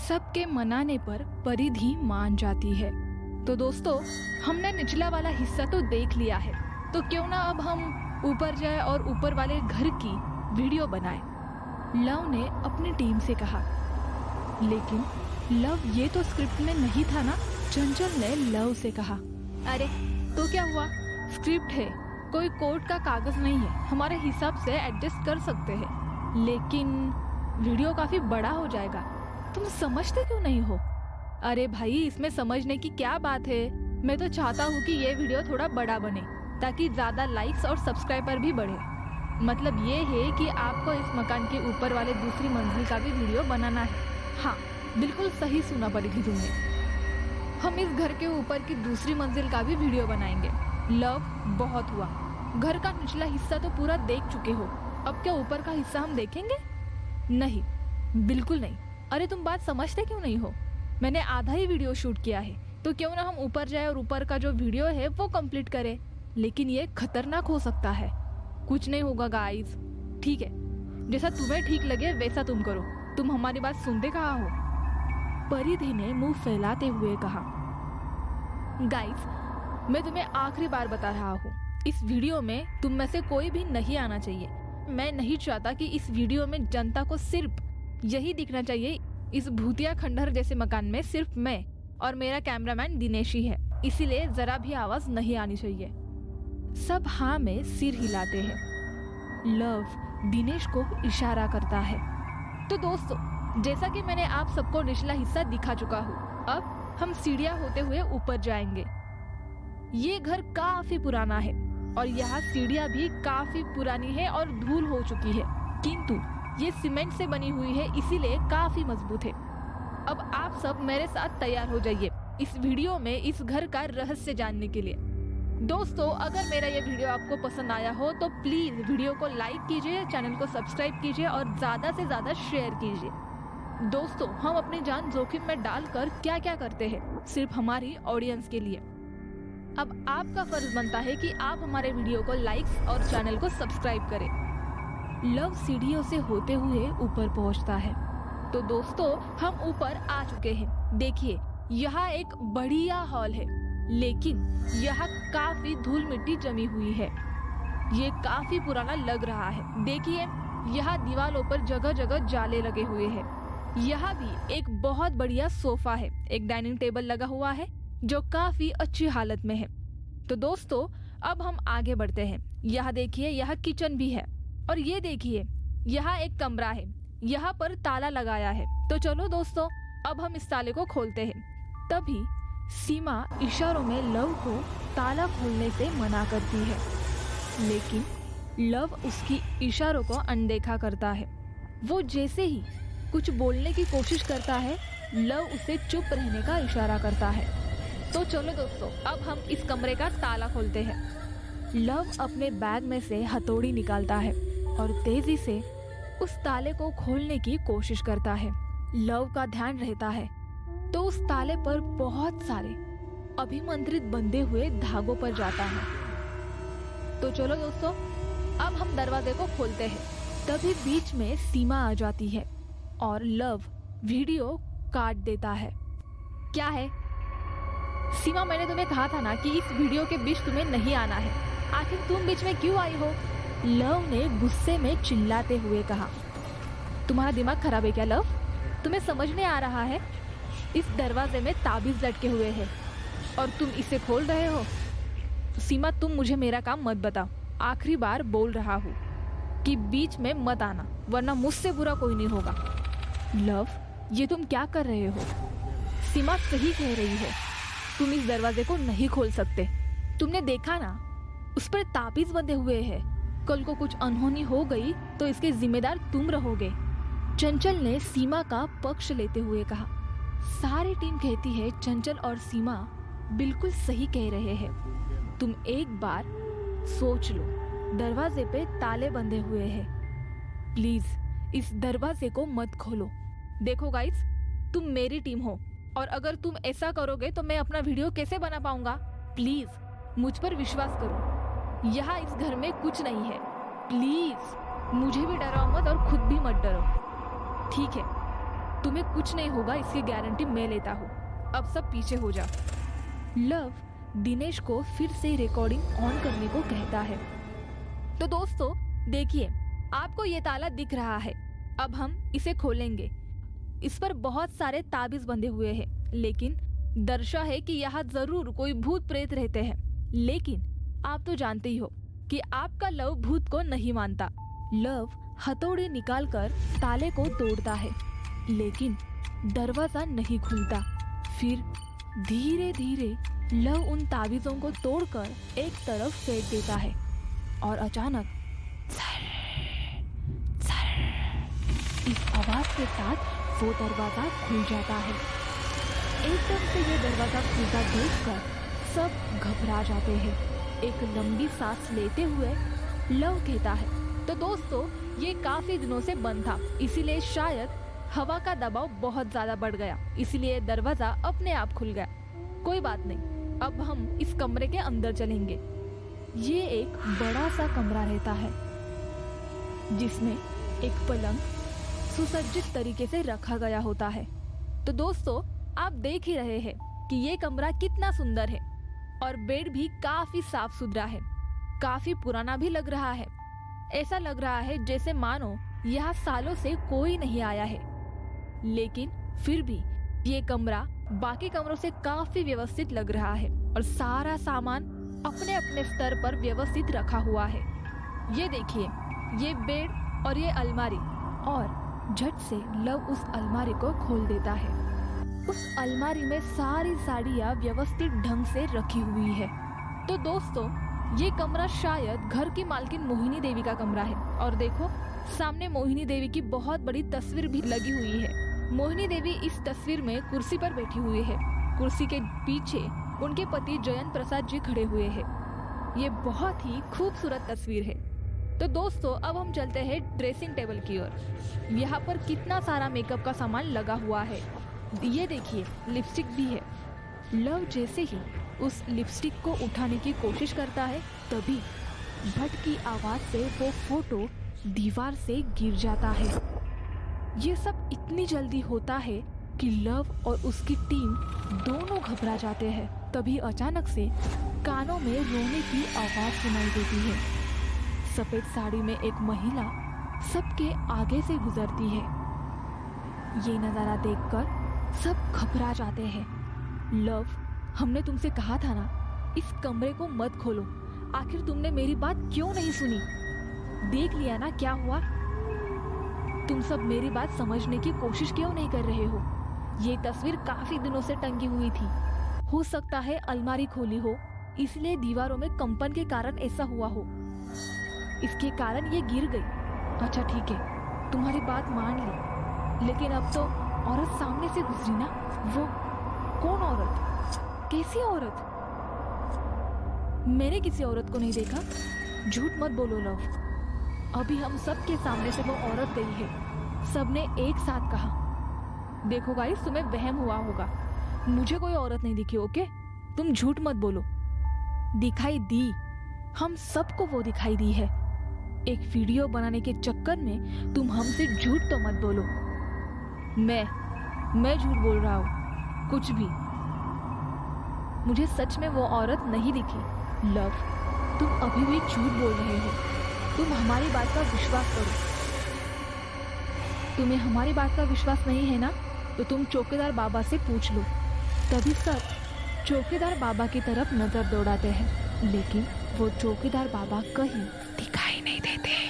सबके मनाने पर परिधि मान जाती है। तो दोस्तों, हमने निचला वाला हिस्सा तो देख लिया है, तो क्यों ना अब हम ऊपर जाए और ऊपर वाले घर की वीडियो बनाए, लव ने अपनी टीम से कहा। लेकिन लव, ये तो स्क्रिप्ट में नहीं था ना? चंचल ने लव से कहा। अरे तो क्या हुआ, स्क्रिप्ट है, कोई कोर्ट का कागज नहीं है, हमारे हिसाब से एडजस्ट कर सकते हैं, लेकिन वीडियो काफी बड़ा हो जाएगा, तुम समझते क्यों नहीं हो? अरे भाई, इसमें समझने की क्या बात है, मैं तो चाहता हूँ कि ये वीडियो थोड़ा बड़ा बने ताकि ज्यादा लाइक्स और सब्सक्राइबर भी बढ़े। मतलब ये है कि आपको इस मकान के ऊपर वाले दूसरी मंजिल का भी वीडियो बनाना है। हाँ, बिल्कुल सही सुना परिधि तुमने, हम इस घर के ऊपर की दूसरी मंजिल का भी वीडियो बनाएंगे। लव, बहुत हुआ, घर का निचला हिस्सा तो पूरा देख चुके हो, अब क्या ऊपर का हिस्सा हम देखेंगे? नहीं, बिल्कुल नहीं। अरे तुम बात समझते क्यों नहीं हो? मैंने आधा ही वीडियो शूट किया है, तो क्यों ना हम ऊपर जाए और ऊपर का जो वीडियो है वो कंप्लीट करें। लेकिन ये खतरनाक हो सकता है। कुछ नहीं होगा गाइस, ठीक है, जैसा तुम्हें ठीक लगे वैसा तुम करो, तुम हमारी बात सुनते कहाँ हो? परिधि ने मुंह फैलाते हुए कहा। गाइस, मैं तुम्हें आखिरी बार बता रहा हूँ, इस वीडियो में तुम में से कोई भी नहीं आना चाहिए। मैं नहीं चाहता कि इस वीडियो में जनता को सिर्फ यही दिखना चाहिए, इस भूतिया खंडहर जैसे मकान में सिर्फ मैं और मेरा कैमरामैन दिनेश ही है, इसीलिए जरा भी आवाज नहीं आनी चाहिए। सब हाँ में सिर हिलाते हैं। लव दिनेश को इशारा करता है। तो दोस्तों, जैसा कि मैंने आप सबको निचला हिस्सा दिखा चुका हूँ, अब हम सीढ़ियाँ होते हुए ऊपर जाएंगे। ये घर काफी पुराना है और यहाँ सीढ़ियाँ भी काफी पुरानी है और धूल हो चुकी है, किंतु ये सीमेंट से बनी हुई है, इसीलिए काफी मजबूत है। अब आप सब मेरे साथ तैयार हो जाइए इस वीडियो में इस घर का रहस्य जानने के लिए। दोस्तों, अगर मेरा ये वीडियो आपको पसंद आया हो तो प्लीज वीडियो को लाइक कीजिए, चैनल को सब्सक्राइब कीजिए और ज्यादा से ज्यादा शेयर कीजिए। दोस्तों, हम अपनी जान जोखिम में डालकर क्या क्या करते हैं सिर्फ हमारी ऑडियंस के लिए। अब आपका फर्ज बनता है कि आप हमारे वीडियो को लाइक्स और चैनल को सब्सक्राइब करें। लव सीढ़ियों से होते हुए ऊपर पहुंचता है। तो दोस्तों, हम ऊपर आ चुके हैं। देखिए, यहाँ एक बढ़िया हॉल है, लेकिन यहाँ काफी धूल मिट्टी जमी हुई है। ये काफी पुराना लग रहा है। देखिए, यहाँ दीवारों पर जगह जगह जाले लगे हुए हैं। यहाँ भी एक बहुत बढ़िया सोफा है, एक डाइनिंग टेबल लगा हुआ है जो काफी अच्छी हालत में है। तो दोस्तों, अब हम आगे बढ़ते हैं। यहाँ देखिए, यहाँ किचन भी है और ये देखिए, यहाँ एक कमरा है, यहाँ पर ताला लगाया है। तो चलो दोस्तों, अब हम इस ताले को खोलते हैं। तभी सीमा इशारों में लव को ताला खोलने से मना करती है, लेकिन लव उसकी इशारों को अनदेखा करता है। वो जैसे ही कुछ बोलने की कोशिश करता है, लव उसे चुप रहने का इशारा करता है। तो चलो दोस्तों, अब हम इस कमरे का ताला खोलते हैं। लव अपने बैग में से हथौड़ी निकालता है और तेजी से उस ताले को खोलने की कोशिश करता है। लव का ध्यान रहता है तो उस ताले पर बहुत सारे अभिमंत्रित बंधे हुए धागों पर जाता है। तो चलो दोस्तों, अब हम दरवाजे को खोलते हैं। तभी बीच में सीमा आ जाती है और लव वीडियो काट देता है। क्या है सीमा, मैंने तुम्हें कहा था ना कि इस वीडियो के बीच तुम्हें नहीं आना है, आखिर तुम बीच में क्यों आई हो? लव ने गुस्से में चिल्लाते हुए कहा। तुम्हारा दिमाग खराब है क्या लव? तुम्हें समझ नहीं आ रहा है? इस दरवाजे में ताबीज लटके हुए हैं और तुम इसे खोल रहे हो? सीमा, तुम मुझे मेरा काम मत बताओ, आखिरी बार बोल रहा हूँ कि बीच में मत आना, वरना मुझसे बुरा कोई नहीं होगा। लव, ये तुम क्या कर रहे हो? सीमा सही कह रही है, तुम इस दरवाजे को नहीं खोल सकते। तुमने देखा ना, उस पर ताबीज बंधे हुए हैं। कल को कुछ अनहोनी हो गई तो इसके जिम्मेदार तुम रहोगे। चंचल ने सीमा का पक्ष लेते हुए कहा। सारी टीम कहती है चंचल और सीमा बिल्कुल सही कह रहे हैं। तुम एक बार सोच लो, दरवाजे पे ताले बंधे हुए हैं, प्लीज इस दरवाजे को मत खोलो। देखो गाइस, तुम मेरी टीम हो और अगर तुम ऐसा करोगे तो मैं अपना वीडियो कैसे बना पाऊंगा? प्लीज मुझ पर विश्वास करो, यहाँ इस घर में कुछ नहीं है। प्लीज मुझे भी डराओ मत और खुद भी मत डरो, ठीक है? तुम्हें कुछ नहीं होगा, इसकी गारंटी मैं लेता हूँ। अब सब पीछे हो जा। लव दिनेश को फिर से रिकॉर्डिंग ऑन करने को कहता है। तो दोस्तों देखिए, आपको ये ताला दिख रहा है। अब हम इसे खोलेंगे। इस पर बहुत सारे ताबीज बंधे हुए हैं, लेकिन दर्शा है कि यहाँ जरूर कोई भूत प्रेत रहते हैं। लेकिन आप तो जानते ही हो कि आपका लव भूत को नहीं मानता। लव हथौड़ी निकालकर ताले को तोड़ता है, लेकिन दरवाजा नहीं खुलता। फिर धीरे धीरे लव उन ताबीजों को तोड़कर एक तरफ फेंक देता है और अचानक इस आवाज के साथ वो दरवाजा खुल जाता है। एकदम से ये दरवाजा खुलता देखकर सब घबरा जाते हैं। एक लंबी सांस लेते हुए लव कहता है, तो दोस्तों ये काफी दिनों से बंद था, इसीलिए शायद हवा का दबाव बहुत ज्यादा बढ़ गया, इसलिए दरवाजा अपने आप खुल गया। कोई बात नहीं, अब हम इस कमरे के अंदर चलेंगे। ये एक बड़ा सा कमरा रहता है जिसमें एक पलंग सुसज्जित तरीके से रखा गया होता है। तो दोस्तों आप देख ही रहे हैं कि ये कमरा कितना सुंदर है और बेड भी काफी साफ सुथरा है, काफी पुराना भी लग रहा है। ऐसा लग रहा है जैसे मानो यहाँ सालों से कोई नहीं आया है। लेकिन फिर भी ये कमरा बाकी कमरों से काफी व्यवस्थित लग रहा है और सारा सामान अपने अपने स्तर पर व्यवस्थित रखा हुआ है। ये देखिए, ये बेड और ये अलमारी, और झट से लव उस अलमारी को खोल देता है। उस अलमारी में सारी साड़ियाँ व्यवस्थित ढंग से रखी हुई है। तो दोस्तों ये कमरा शायद घर की मालकिन मोहिनी देवी का कमरा है। और देखो सामने मोहिनी देवी की बहुत बड़ी तस्वीर भी लगी हुई है। मोहिनी देवी इस तस्वीर में कुर्सी पर बैठी हुई है। कुर्सी के पीछे उनके पति जयंत प्रसाद जी खड़े हुए हैं। ये बहुत ही खूबसूरत तस्वीर है। तो दोस्तों अब हम चलते हैं ड्रेसिंग टेबल की ओर। यहाँ पर कितना सारा मेकअप का सामान लगा हुआ है। ये देखिए लिपस्टिक भी है। लव जैसे ही उस लिपस्टिक को उठाने की कोशिश करता है तभी भट की आवाज से वो फोटो दीवार से गिर जाता है। ये सब इतनी जल्दी होता है कि लव और उसकी टीम दोनों घबरा जाते हैं। तभी अचानक से कानों में रोने की आवाज सुनाई देती है। सफेद साड़ी में एक महिला सबके आगे से गुजरती है। ये नजारा देखकर सब घबरा जाते हैं। लव, हमने तुमसे कहा था ना इस कमरे को मत खोलो, आखिर तुमने मेरी बात क्यों नहीं सुनी? देख लिया ना क्या हुआ। तुम सब मेरी बात समझने की कोशिश क्यों नहीं कर रहे हो? ये तस्वीर काफी दिनों से टंगी हुई थी। हो सकता है अलमारी खोली हो, इसलिए दीवारों में कंपन के कारण ऐसा हुआ हो। इसके कारण ये गिर गई। अच्छा ठीक है, तुम्हारी बात मान ली, लेकिन अब तो औरत सामने से गुजरी ना। वो कौन औरत? कैसी औरत? मैंने किसी औरत को नहीं देखा। झूठ मत बोलो लव। अभी हम सब के सामने से वो औरत गई है। सबने एक साथ कहा। देखो गाइस, तुम्हें वहम हुआ होगा, मुझे कोई औरत नहीं दिखी। ओके, तुम झूठ मत बोलो। दिखाई दी, हम सबको वो दिखाई दी है। एक वीडियो बनाने के चक्कर में तुम हमसे झूठ तो मत बोलो। मैं झूठ बोल रहा हूँ? कुछ भी। मुझे सच में वो औरत नहीं दिखी। लव, तुम अभी भी झूठ बोल रहे हो। तुम हमारी बात का विश्वास करो। तुम्हें हमारी बात का विश्वास नहीं है ना, तो तुम चौकीदार बाबा से पूछ लो। तभी सब चौकीदार बाबा की तरफ नजर दौड़ाते हैं, लेकिन वो चौकीदार बाबा कहीं दिखाई नहीं देते।